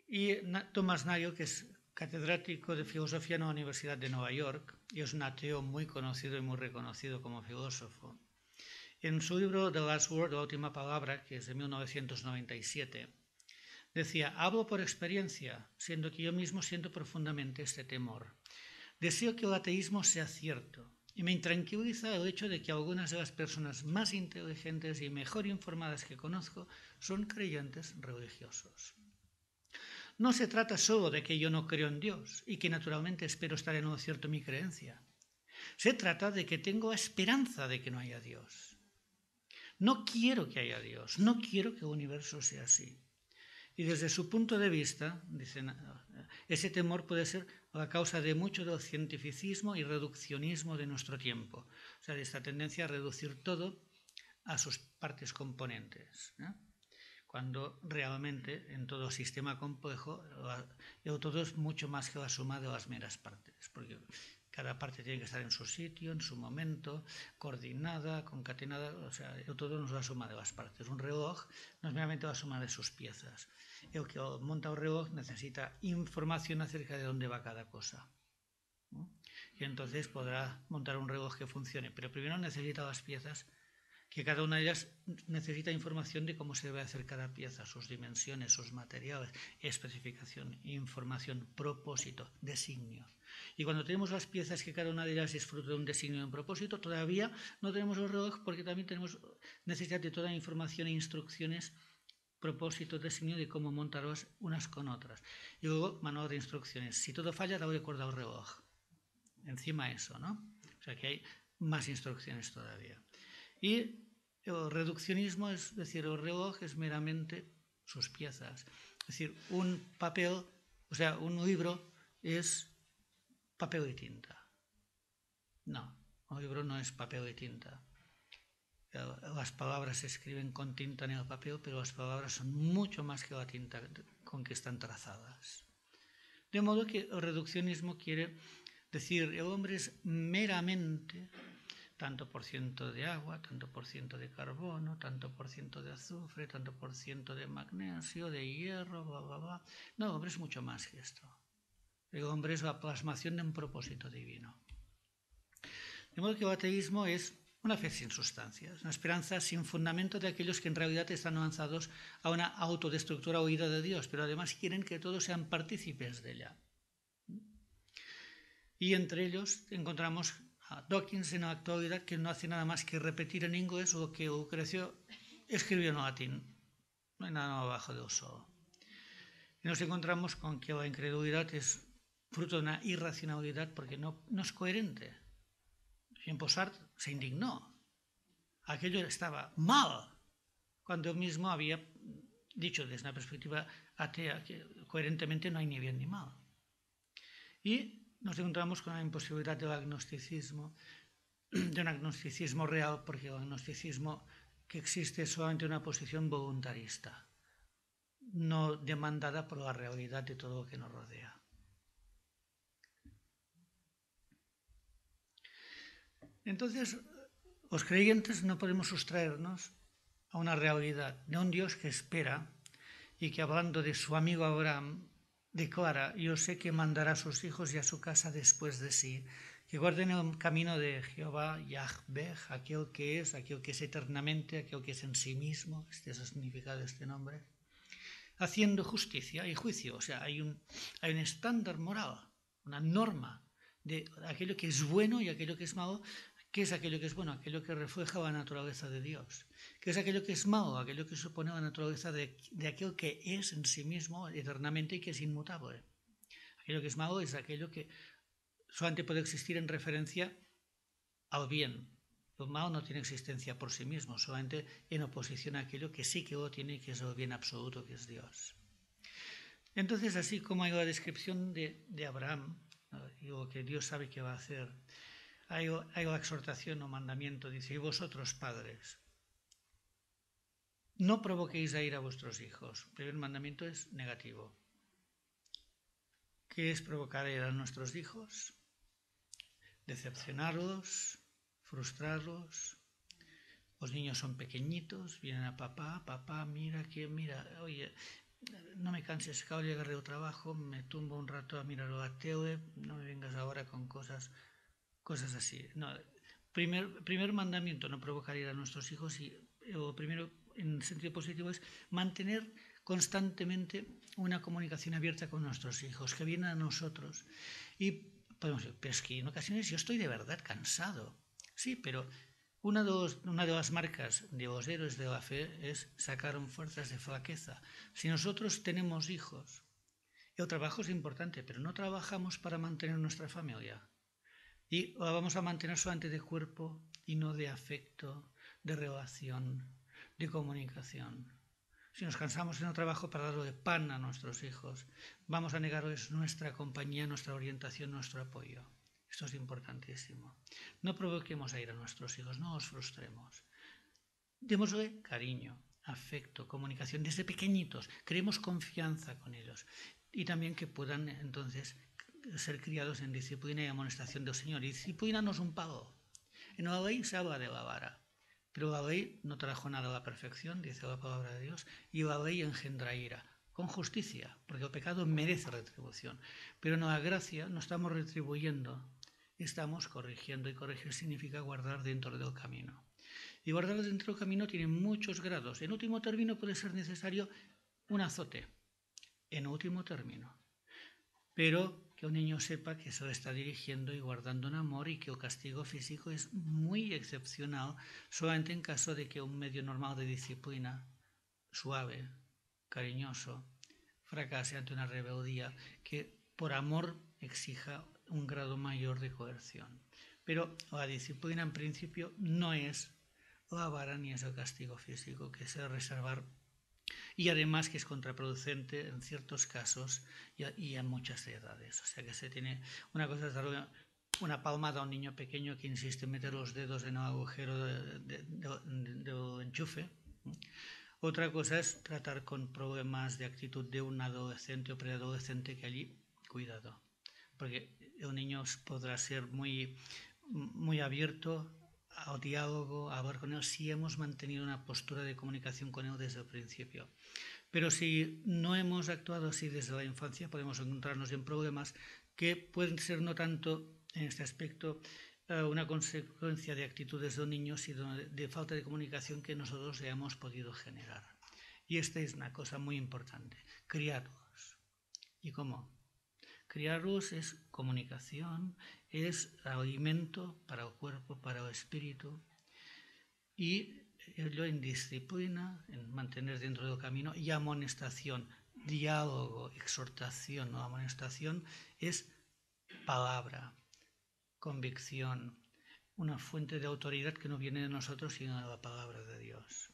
Y Thomas Nagel, que es catedrático de filosofía en la Universidad de Nueva York y es un ateo muy conocido y muy reconocido como filósofo, en su libro The Last Word, la última palabra, que es de 1997, decía: hablo por experiencia, siendo que yo mismo siento profundamente este temor. Deseo que el ateísmo sea cierto y me intranquiliza el hecho de que algunas de las personas más inteligentes y mejor informadas que conozco son creyentes religiosos. No se trata solo de que yo no creo en Dios y que naturalmente espero estar en lo cierto mi creencia. Se trata de que tengo esperanza de que no haya Dios. No quiero que haya Dios, no quiero que el universo sea así. Y desde su punto de vista, dicen, ese temor puede ser la causa de mucho del cientificismo y reduccionismo de nuestro tiempo. O sea, de esta tendencia a reducir todo a sus partes componentes. Cuando realmente en todo sistema complejo el todo es mucho más que la suma de las meras partes. Porque cada parte tiene que estar en su sitio, en su momento, coordinada, concatenada. O sea, el todo no es la suma de las partes. Un reloj no es meramente la suma de sus piezas. El que monta un reloj necesita información acerca de dónde va cada cosa. Y entonces podrá montar un reloj que funcione. Pero primero necesita las piezas, que cada una de ellas necesita información de cómo se debe hacer cada pieza, sus dimensiones, sus materiales, especificación, información, propósito, designio. Y cuando tenemos las piezas que cada una de ellas es fruto de un designio y un propósito, todavía no tenemos el reloj porque también tenemos necesidad de toda la información e instrucciones, propósito, designio de cómo montarlas unas con otras. Y luego manual de instrucciones. Si todo falla, debo recordar el reloj. Encima eso, ¿no? O sea que hay más instrucciones todavía. Y el reduccionismo, es decir, el reloj es meramente sus piezas. Es decir, un papel, o sea, un libro es papel y tinta. No, un libro no es papel y tinta. Las palabras se escriben con tinta en el papel, pero las palabras son mucho más que la tinta con que están trazadas. De modo que el reduccionismo quiere decir, el hombre es meramente tanto por ciento de agua, tanto por ciento de carbono, tanto por ciento de azufre, tanto por ciento de magnesio, de hierro, bla, bla, bla. No, el hombre es mucho más que esto. El hombre es la plasmación de un propósito divino. De modo que el ateísmo es Una fe sin sustancias, una esperanza sin fundamento de aquellos que en realidad están lanzados a una autodestructura huida de Dios, pero además quieren que todos sean partícipes de ella. Y entre ellos encontramos a Dawkins en la actualidad, que no hace nada más que repetir en inglés lo que Lucrecio escribió en latín. No hay nada abajo del sol. Y nos encontramos con que la incredulidad es fruto de una irracionalidad porque no es coherente. Jean-Paul se indignó. Aquello estaba mal, cuando él mismo había dicho desde una perspectiva atea que coherentemente no hay ni bien ni mal. Y nos encontramos con la imposibilidad del agnosticismo, de un agnosticismo real, porque el agnosticismo que existe es solamente una posición voluntarista, no demandada por la realidad de todo lo que nos rodea. Entonces, los creyentes no podemos sustraernos a una realidad de un Dios que espera y que, hablando de su amigo Abraham, declara: yo sé que mandará a sus hijos y a su casa después de sí, que guarden el camino de Jehová, Yahvé, aquel que es eternamente, aquel que es en sí mismo, este es el significado de este nombre, haciendo justicia y juicio. O sea, hay un estándar moral, una norma de aquello que es bueno y aquello que es malo. ¿Qué es aquello que es bueno? Aquello que refleja la naturaleza de Dios. ¿Qué es aquello que es malo? Aquello que supone la naturaleza de aquel que es en sí mismo eternamente y que es inmutable. Aquello que es malo es aquello que solamente puede existir en referencia al bien. Lo malo no tiene existencia por sí mismo, solamente en oposición a aquello que sí que lo tiene, que es el bien absoluto, que es Dios. Entonces, así como hay la descripción de Abraham, ¿no?, y lo que Dios sabe que va a hacer, hay la exhortación o mandamiento, dice: y vosotros, padres, no provoquéis a ira a vuestros hijos. El primer mandamiento es negativo. ¿Qué es provocar a ira a nuestros hijos? Decepcionarlos, frustrarlos. Los niños son pequeñitos, vienen a papá, mira, oye, no me canses, acabo de llegar del trabajo, me tumbo un rato a mirar la tele, no me vengas ahora con cosas así. No, primer mandamiento, no provocar ira a nuestros hijos, y lo primero en sentido positivo es mantener constantemente una comunicación abierta con nuestros hijos, que vienen a nosotros. Y podemos decir: pero es que en ocasiones yo estoy de verdad cansado. Sí, pero una de las marcas de los héroes de la fe es sacaron fuerzas de flaqueza. Si nosotros tenemos hijos, el trabajo es importante, pero no trabajamos para mantener nuestra familia. Y la vamos a mantener solamente de cuerpo y no de afecto, de relación, de comunicación. Si nos cansamos en el trabajo para darle pan a nuestros hijos, vamos a negarles nuestra compañía, nuestra orientación, nuestro apoyo. Esto es importantísimo. No provoquemos a ir a nuestros hijos, no os frustremos. Démosle cariño, afecto, comunicación desde pequeñitos. Creemos confianza con ellos. Y también que puedan entonces ser criados en disciplina y amonestación del Señor. Y disciplina no es un palo. En la ley se habla de la vara, pero la ley no trajo nada a la perfección, dice la palabra de Dios, y la ley engendra ira, con justicia, porque el pecado merece retribución. Pero en la gracia no estamos retribuyendo, estamos corrigiendo, y corregir significa guardar dentro del camino. Y guardar dentro del camino tiene muchos grados. En último término puede ser necesario un azote, en último término. Pero que un niño sepa que se lo está dirigiendo y guardando en amor, y que el castigo físico es muy excepcional, solamente en caso de que un medio normal de disciplina, suave, cariñoso, fracase ante una rebeldía que por amor exija un grado mayor de coerción. Pero la disciplina en principio no es la vara ni es el castigo físico, que se debe reservar, y además que es contraproducente en ciertos casos y en muchas edades. O sea que se tiene una cosa es darle una palmada a un niño pequeño que insiste en meter los dedos en el agujero del enchufe. Otra cosa es tratar con problemas de actitud de un adolescente o preadolescente, que allí, cuidado, porque el niño podrá ser muy abierto al diálogo, a hablar con él, si hemos mantenido una postura de comunicación con él desde el principio. Pero si no hemos actuado así desde la infancia, podemos encontrarnos en problemas que pueden ser no tanto en este aspecto una consecuencia de actitudes de un niño, sino de falta de comunicación que nosotros hayamos podido generar. Y esta es una cosa muy importante, criarlos. ¿Y cómo? Criarlos es comunicación, es alimento para el cuerpo, para el espíritu, y ello en disciplina, en mantener dentro del camino, y amonestación, diálogo, exhortación, no amonestación, es palabra, convicción, una fuente de autoridad que no viene de nosotros, sino de la palabra de Dios.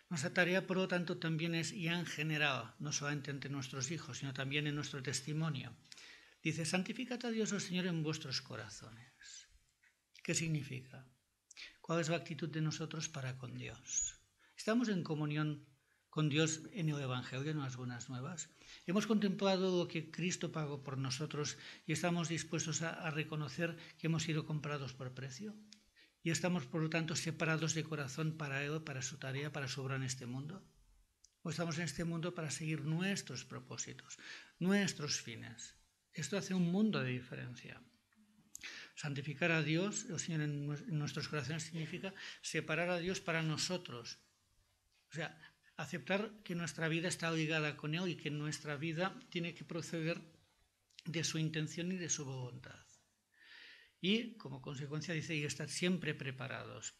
Nuestra tarea, por lo tanto, también es, y en general, no solamente entre nuestros hijos, sino también en nuestro testimonio. Dice, santificad a Dios el Señor en vuestros corazones. ¿Qué significa? ¿Cuál es la actitud de nosotros para con Dios? ¿Estamos en comunión con Dios en el Evangelio, en las buenas nuevas? ¿Hemos contemplado lo que Cristo pagó por nosotros y estamos dispuestos a reconocer que hemos sido comprados por precio? ¿Y estamos, por lo tanto, separados de corazón para Él, para su tarea, para su obra en este mundo? ¿O estamos en este mundo para seguir nuestros propósitos, nuestros fines? Esto hace un mundo de diferencia. Santificar a Dios, el Señor en nuestros corazones, significa separar a Dios para nosotros. O sea, aceptar que nuestra vida está ligada con Él y que nuestra vida tiene que proceder de su intención y de su voluntad. Y, como consecuencia, dice, y estar siempre preparados.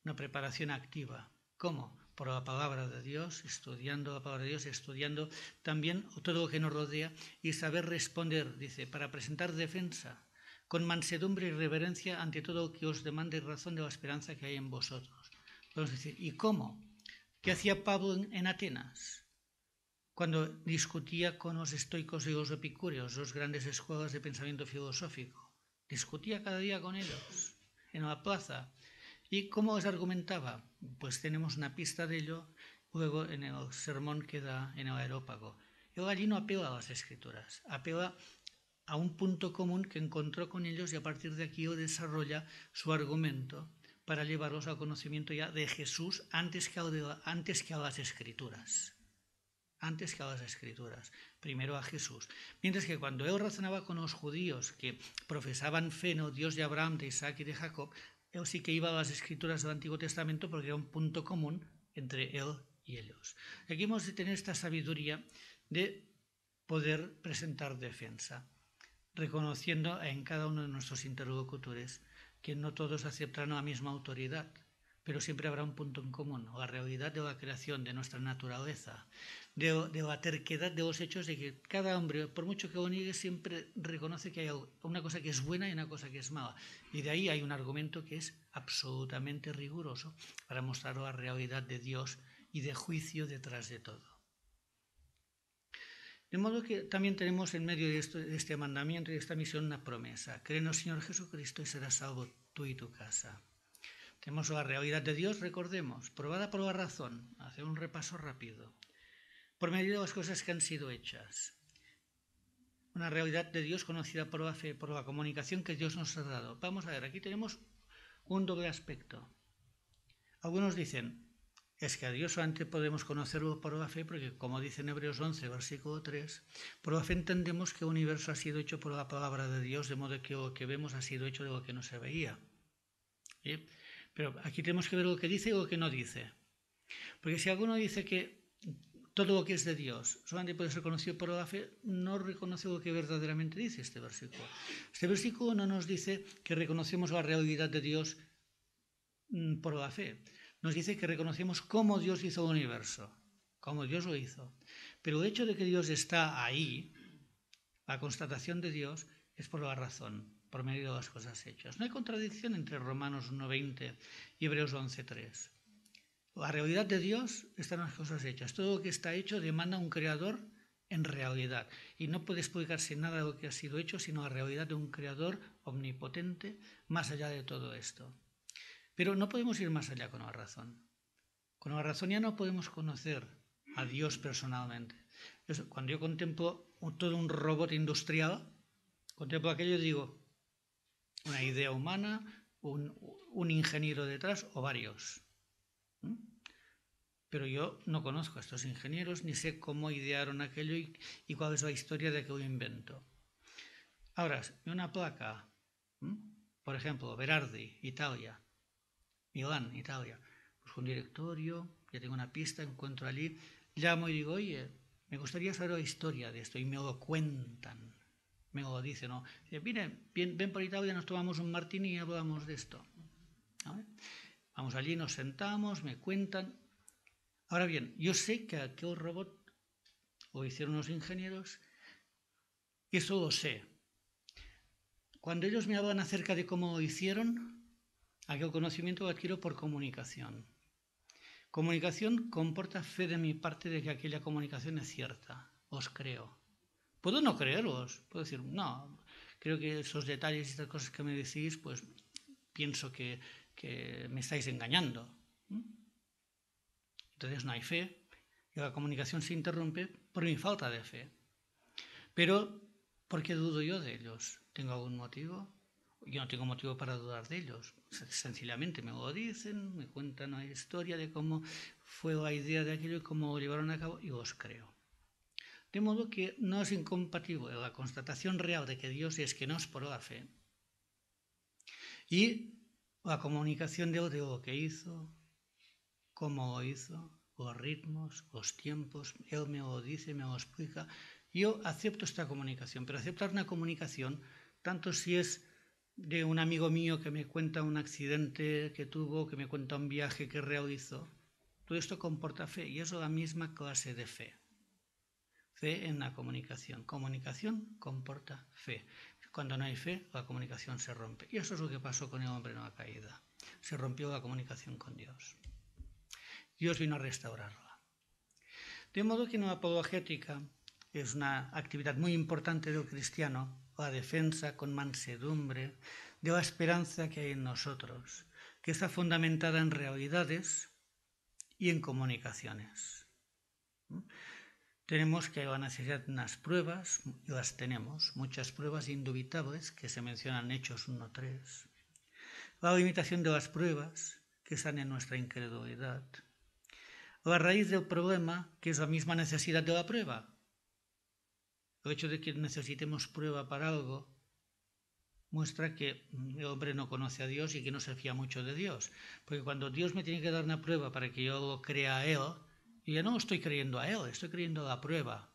Una preparación activa. ¿Cómo? Por la palabra de Dios, estudiando la palabra de Dios, estudiando también todo lo que nos rodea y saber responder, dice, para presentar defensa, con mansedumbre y reverencia ante todo lo que os demande razón de la esperanza que hay en vosotros. Podemos decir, ¿y cómo? ¿Qué hacía Pablo en Atenas? Cuando discutía con los estoicos y los epicúreos, dos grandes escuelas de pensamiento filosófico. Discutía cada día con ellos en la plaza. ¿Y cómo les argumentaba? Pues tenemos una pista de ello luego en el sermón que da en el Areópago. Él allí no apela a las Escrituras, apela a un punto común que encontró con ellos y a partir de aquí él desarrolla su argumento para llevarlos al conocimiento ya de Jesús antes que a las Escrituras. Antes que a las Escrituras, primero a Jesús. Mientras que cuando él razonaba con los judíos que profesaban fe en el Dios de Abraham, de Isaac y de Jacob, él sí que iba a las Escrituras del Antiguo Testamento porque era un punto común entre él y ellos. Aquí hemos de tener esta sabiduría de poder presentar defensa, reconociendo en cada uno de nuestros interlocutores que no todos aceptarán la misma autoridad, pero siempre habrá un punto en común, la realidad de la creación, de nuestra naturaleza, de la terquedad de los hechos, de que cada hombre, por mucho que lo niegue, siempre reconoce que hay una cosa que es buena y una cosa que es mala. Y de ahí hay un argumento que es absolutamente riguroso para mostrar la realidad de Dios y de juicio detrás de todo. De modo que también tenemos en medio de este mandamiento y de esta misión una promesa. Cree en el Señor Jesucristo y serás salvo tú y tu casa. Tenemos la realidad de Dios, recordemos, probada por la razón. Hacer un repaso rápido. Por medio de las cosas que han sido hechas. Una realidad de Dios conocida por la fe, por la comunicación que Dios nos ha dado. Vamos a ver, aquí tenemos un doble aspecto. Algunos dicen, es que a Dios solamente podemos conocerlo por la fe, porque como dice en Hebreos 11, versículo 3, por la fe entendemos que el universo ha sido hecho por la palabra de Dios, de modo que lo que vemos ha sido hecho de lo que no se veía. ¿Sí? Pero aquí tenemos que ver lo que dice y lo que no dice. Porque si alguno dice que todo lo que es de Dios solamente puede ser conocido por la fe, no reconoce lo que verdaderamente dice este versículo. Este versículo no nos dice que reconocemos la realidad de Dios por la fe. Nos dice que reconocemos cómo Dios hizo el universo, cómo Dios lo hizo. Pero el hecho de que Dios está ahí, la constatación de Dios, es por la razón, por medio de las cosas hechas. No hay contradicción entre Romanos 1:20 y Hebreos 11:3. La realidad de Dios está en las cosas hechas. Todo lo que está hecho demanda un creador en realidad. Y no puede explicarse nada de lo que ha sido hecho, sino la realidad de un creador omnipotente más allá de todo esto. Pero no podemos ir más allá con la razón. Con la razón ya no podemos conocer a Dios personalmente. Cuando yo contemplo todo un robot industrial, contemplo aquello y digo, una idea humana, un ingeniero detrás o varios. Pero yo no conozco a estos ingenieros, ni sé cómo idearon aquello y cuál es la historia de aquel invento. Ahora, una placa, por ejemplo, Berardi, Italia, Milán, Italia. Busco un directorio, ya tengo una pista, encuentro allí, llamo y digo, oye, me gustaría saber la historia de esto, y me lo cuentan, me lo dicen, ¿no? Ven por Italia, nos tomamos un martini y hablamos de esto. ¿Vale? Vamos allí, nos sentamos, me cuentan. Ahora bien, yo sé que aquel robot lo hicieron los ingenieros, y eso lo sé. Cuando ellos me hablan acerca de cómo lo hicieron, aquel conocimiento lo adquiero por comunicación. Comunicación comporta fe de mi parte de que aquella comunicación es cierta. Os creo. Puedo no creeros. Puedo decir, no, creo que esos detalles y estas cosas que me decís, pues pienso que me estáis engañando. Entonces no hay fe y la comunicación se interrumpe por mi falta de fe. Pero, ¿por qué dudo yo de ellos? ¿Tengo algún motivo? Yo no tengo motivo para dudar de ellos. Sencillamente me lo dicen, me cuentan la historia de cómo fue la idea de aquello y cómo lo llevaron a cabo, y os creo. De modo que no es incompatible la constatación real de que Dios es que no es por la fe y la comunicación de lo que hizo, cómo lo hizo, los ritmos, los tiempos. Él me lo dice, me lo explica. Yo acepto esta comunicación, pero aceptar una comunicación, tanto si es de un amigo mío que me cuenta un accidente que tuvo, que me cuenta un viaje que realizó, todo esto comporta fe, y es la misma clase de fe. Fe en la comunicación. Comunicación comporta fe. Cuando no hay fe, la comunicación se rompe. Y eso es lo que pasó con el hombre en la caída. Se rompió la comunicación con Dios. Dios vino a restaurarla. De modo que la apologética es una actividad muy importante del cristiano, la defensa con mansedumbre de la esperanza que hay en nosotros, que está fundamentada en realidades y en comunicaciones. Tenemos que la necesidad de unas pruebas, y las tenemos, muchas pruebas indubitables que se mencionan en Hechos 1:3. La limitación de las pruebas que están en nuestra incredulidad. La raíz del problema, que es la misma necesidad de la prueba. El hecho de que necesitemos prueba para algo muestra que el hombre no conoce a Dios y que no se fía mucho de Dios. Porque cuando Dios me tiene que dar una prueba para que yo lo crea a Él, yo ya no estoy creyendo a Él, estoy creyendo a la prueba.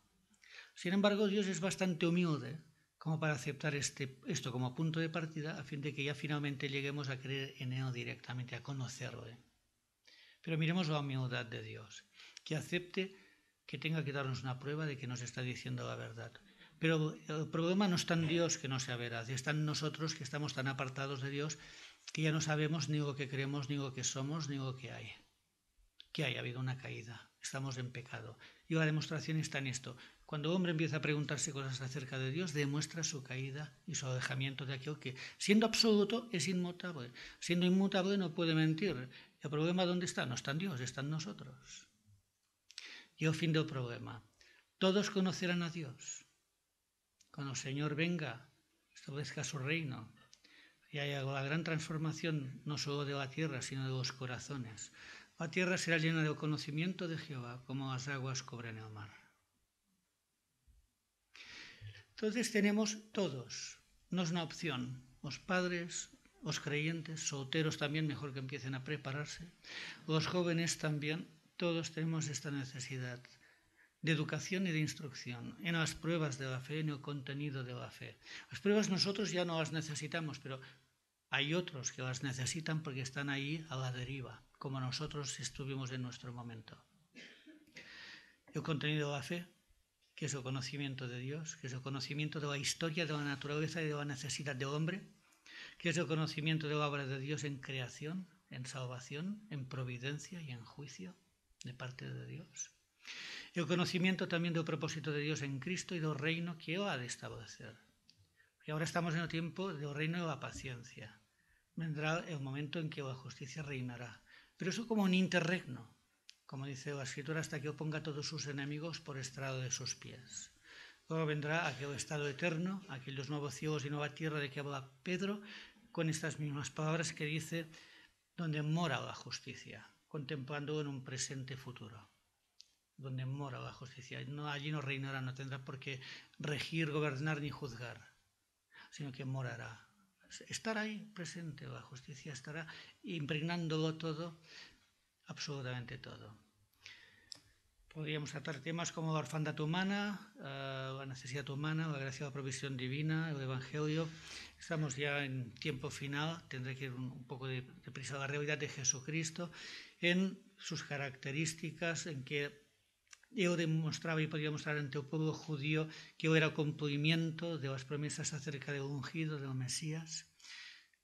Sin embargo, Dios es bastante humilde como para aceptar esto como punto de partida a fin de que ya finalmente lleguemos a creer en Él directamente, a conocerle. Pero miremos la humildad de Dios, que acepte que tenga que darnos una prueba de que nos está diciendo la verdad. Pero el problema no está en Dios que no sea veraz, está en nosotros que estamos tan apartados de Dios que ya no sabemos ni lo que creemos, ni lo que somos, ni lo que hay. Que ha habido una caída, estamos en pecado. Y la demostración está en esto. Cuando el hombre empieza a preguntarse cosas acerca de Dios, demuestra su caída y su alejamiento de aquel que, siendo absoluto, es inmutable. Siendo inmutable no puede mentir. ¿El problema dónde está? No está en Dios, está en nosotros. Y el fin del problema. Todos conocerán a Dios. Cuando el Señor venga, establezca su reino y haya la gran transformación no solo de la tierra, sino de los corazones. La tierra será llena del conocimiento de Jehová, como las aguas cubren el mar. Entonces tenemos todos, no es una opción, los padres, los creyentes, solteros también, mejor que empiecen a prepararse, los jóvenes también, todos tenemos esta necesidad de educación y de instrucción en las pruebas de la fe, en el contenido de la fe. Las pruebas nosotros ya no las necesitamos, pero hay otros que las necesitan porque están ahí a la deriva, como nosotros estuvimos en nuestro momento. El contenido de la fe, que es el conocimiento de Dios, que es el conocimiento de la historia, de la naturaleza y de la necesidad del hombre, que es el conocimiento de la obra de Dios en creación, en salvación, en providencia y en juicio de parte de Dios. El conocimiento también del propósito de Dios en Cristo y del reino que Él ha de establecer. Y ahora estamos en el tiempo del reino de la paciencia. Vendrá el momento en que la justicia reinará. Pero eso como un interregno, como dice la Escritura, hasta que oponga a todos sus enemigos por estrado de sus pies. Luego vendrá aquel estado eterno, aquellos nuevos cielos y nueva tierra de que habla Pedro, con estas mismas palabras que dice, donde mora la justicia, contemplando en un presente futuro. Donde mora la justicia. No, allí no reinará, no tendrá por qué regir, gobernar ni juzgar, sino que morará. estará ahí presente, la justicia estará impregnándolo todo, absolutamente todo. Podríamos tratar temas como la orfandad humana, la necesidad humana, la gracia de la provisión divina, el Evangelio. Estamos ya en tiempo final, tendré que ir un poco deprisa a la realidad de Jesucristo, en sus características, en que Él demostraba y podía mostrar ante el pueblo judío que Él era cumplimiento de las promesas acerca del ungido, del Mesías,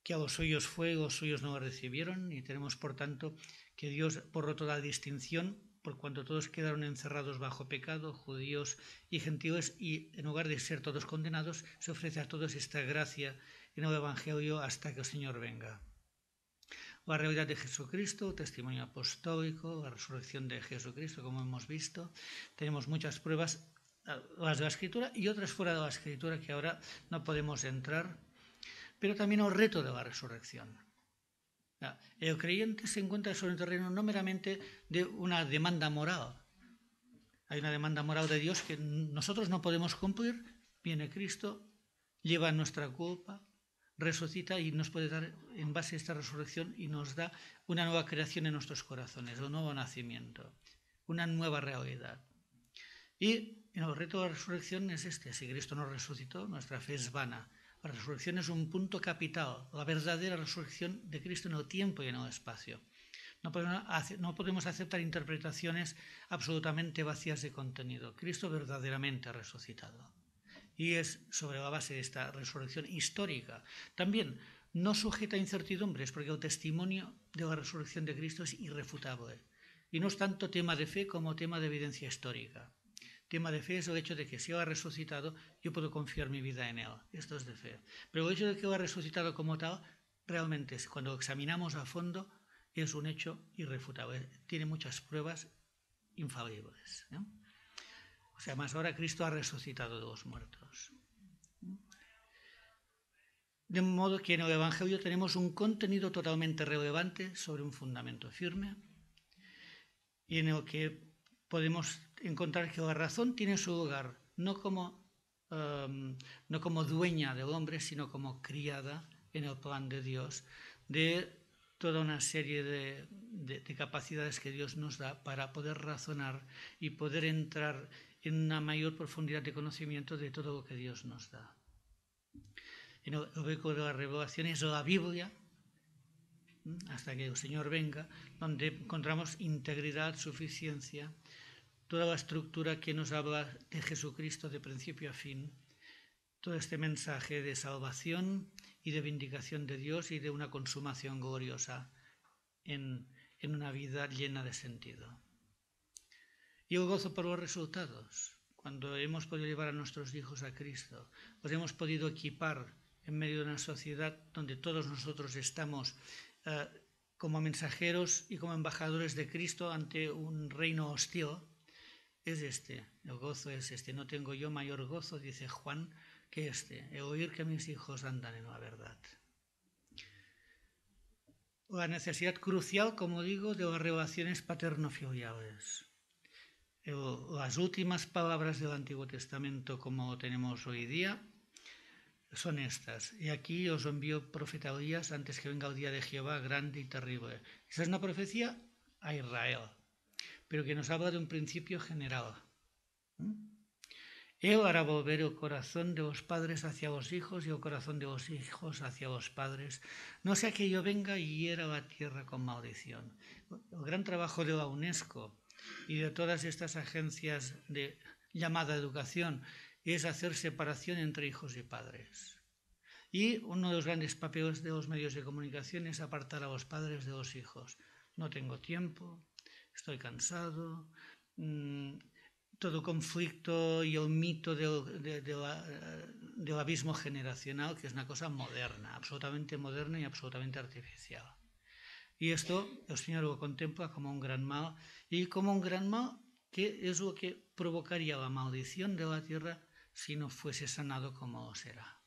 que a los suyos fue, los suyos no lo recibieron, y tenemos por tanto que Dios borró toda distinción, por cuanto todos quedaron encerrados bajo pecado, judíos y gentiles, y en lugar de ser todos condenados, se ofrece a todos esta gracia en el Evangelio hasta que el Señor venga. La realidad de Jesucristo, el testimonio apostólico, la resurrección de Jesucristo, como hemos visto. Tenemos muchas pruebas, las de la Escritura y otras fuera de la Escritura que ahora no podemos entrar, pero también el reto de la resurrección. El creyente se encuentra sobre el terreno no meramente de una demanda moral. Hay una demanda moral de Dios que nosotros no podemos cumplir. Viene Cristo, lleva nuestra culpa, resucita y nos puede dar, en base a esta resurrección, y nos da una nueva creación en nuestros corazones, un nuevo nacimiento, una nueva realidad. Y el reto de la resurrección es este: si Cristo nos resucitó, nuestra fe es vana. La resurrección es un punto capital, la verdadera resurrección de Cristo en el tiempo y en el espacio. No podemos aceptar interpretaciones absolutamente vacías de contenido. Cristo verdaderamente ha resucitado. Y es sobre la base de esta resurrección histórica. También no sujeta a incertidumbres, porque el testimonio de la resurrección de Cristo es irrefutable. Y no es tanto tema de fe como tema de evidencia histórica. Tema de fe es el hecho de que si Él ha resucitado, yo puedo confiar mi vida en Él. Esto es de fe. Pero el hecho de que Él ha resucitado como tal, realmente, cuando lo examinamos a fondo, es un hecho irrefutable. Tiene muchas pruebas infalibles, ¿no? O sea, más ahora Cristo ha resucitado de los muertos. De modo que en el Evangelio tenemos un contenido totalmente relevante sobre un fundamento firme, y en el que podemos encontrar que la razón tiene su lugar, no como dueña del hombre, sino como criada en el plan de Dios, de toda una serie de capacidades que Dios nos da para poder razonar y poder entrar en una mayor profundidad de conocimiento de todo lo que Dios nos da. En el vehículo de la revelación es la Biblia, hasta que el Señor venga, donde encontramos integridad, suficiencia, toda la estructura que nos habla de Jesucristo de principio a fin, todo este mensaje de salvación y de vindicación de Dios y de una consumación gloriosa en una vida llena de sentido. Y el gozo por los resultados. Cuando hemos podido llevar a nuestros hijos a Cristo, los hemos podido equipar en medio de una sociedad donde todos nosotros estamos como mensajeros y como embajadores de Cristo ante un reino hostil, es este, el gozo es este. No tengo yo mayor gozo, dice Juan, que este, el oír que mis hijos andan en la verdad. La necesidad crucial, como digo, de las relaciones paterno-filiales. Las últimas palabras del Antiguo Testamento, como lo tenemos hoy día, son estas: y aquí os envío profeta Elías antes que venga el día de Jehová grande y terrible. Esa es una profecía a Israel, pero que nos habla de un principio general. Él hará volver el corazón de los padres hacia los hijos y el corazón de los hijos hacia los padres, no sea que yo venga y hiera la tierra con maldición. El gran trabajo de la UNESCO y de todas estas agencias de llamada educación es hacer separación entre hijos y padres. Y uno de los grandes papeles de los medios de comunicación es apartar a los padres de los hijos. No tengo tiempo, estoy cansado, todo conflicto y el mito del abismo generacional, que es una cosa moderna, absolutamente moderna y absolutamente artificial. Y esto el Señor lo contempla como un gran mal, y como un gran mal que es lo que provocaría la maldición de la tierra si no fuese sanado como será.